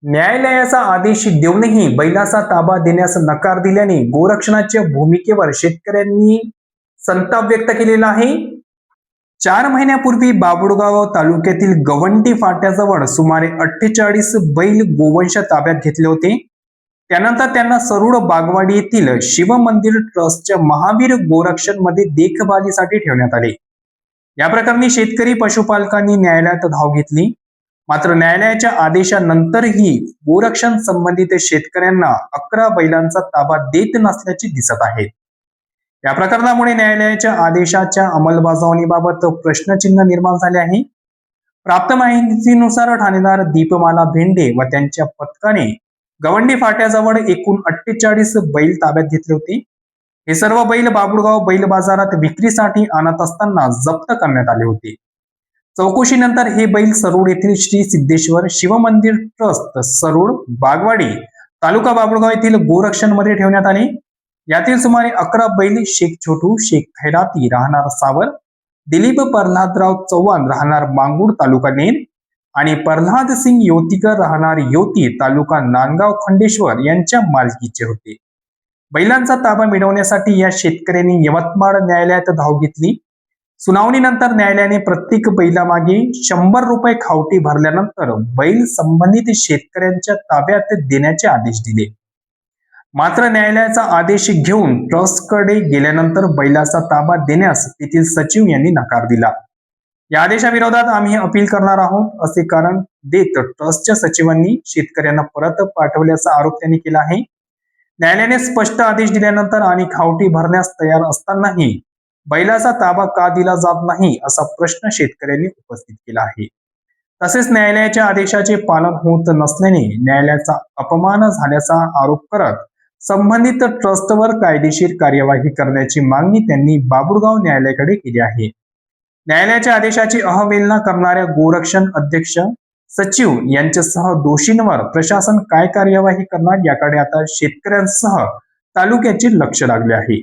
न्यायालयाचा आदेश देऊनही बैलाचा ताबा देण्यास नकार दिल्याने गोरक्षणाच्या भूमिकेवर शेतकऱ्यांनी संताप व्यक्त केलेला आहे. 4 महिन्यापूर्वी बाभुळगाव तालुक्यातील गवंडी फाट्याजवळ सुमारे 48 बैल गोवंश ताब्यात घेतले होते. त्यानंतर त्यांना सरूड बागवाडी येथील शिव मंदिर ट्रस्टच्या महावीर गोरक्षण मध्ये देखभालीसाठी ठेवण्यात आले. या प्रकरणी शेतकरी पशुपालकांनी न्यायालयात धाव घेतली. मात्र न्यायालयाच्या आदेशानंतरही गोरक्षण संबंधित शेतकऱ्यांना 11 बैलांचा ताबा देत नसल्याचे दिसत आहे. या प्रकरणामुळे न्यायालयाच्या आदेशाच्या अंमलबजावणीबाबत प्रश्नचिन्ह निर्माण झाले आहे. प्राप्त माहितीनुसार ठाणेदार दीपमाला भेंडे व त्यांच्या पथकाने गवंडी फाट्याजवळ एकूण 48 बैल ताब्यात घेतले होते. हे सर्व बैल बाभुळगाव बैल बाजारात विक्रीसाठी आणत असताना जप्त करण्यात आले होते. चौकशीनंतर हे बैल सरूड येथील श्री सिद्धेश्वर शिव मंदिर ट्रस्ट सरूड बागवाडी तालुका बाभुळगाव येथील गोरक्षण मध्ये ठेवण्यात आले. यातील सुमारे 11 बैल शेख छोटू शेख खैराती राहणार सावर, दिलीप प्रल्हादराव चव्हाण राहणार मांगूर तालुका नेर आणि प्रल्हाद सिंग योतीकर राहणार योती तालुका नांदगाव खंडेश्वर यांच्या मालकीचे होते. बैलांचा ताबा मिळवण्यासाठी या शेतकऱ्यांनी यवतमाळ न्यायालयात धाव घेतली. सुनावणीनंतर न्यायालयाने प्रत्येक बैलामागे 100 रुपये खावटी भरल्यानंतर बैल संबंधित शेतकऱ्यांच्या ताब्यात देण्याचे आदेश दिले. मात्र न्यायालयाचा आदेश घेऊन ट्रस्टकडे गेल्यानंतर बैलाचा ताबा देण्यास तेथील सचिव यांनी नकार दिला. या आदेशाविरोधात आम्ही अपील करणार आहोत असे कारण देत ट्रस्टच्या सचिवांनी शेतकऱ्यांना परत पाठवल्याचा आरोप त्यांनी केला आहे. न्यायालयाने स्पष्ट आदेश दिल्यानंतर आणि खावटी भरण्यास तयार असतानाही बैलाचा ताबा का दिला जात नाही असा प्रश्न शेतकऱ्यांनी उपस्थित केला आहे. तसेच न्यायालयाच्या आदेशाचे पालन होत नसल्याने न्यायालयाचा अपमान झाल्याचा आरोप करत संबंधित ट्रस्टवर कायदेशीर कार्यवाही करण्याची मागणी त्यांनी बाभुळगाव न्यायालयाकडे केली आहे. न्यायालयाच्या आदेशाची अवहेलना करणाऱ्या गोरक्षण अध्यक्ष सचिव यांच्यासह दोषींवर प्रशासन काय कार्यवाही करणार याकडे आता शेतकऱ्यांसह तालुक्याचे लक्ष लागले आहे.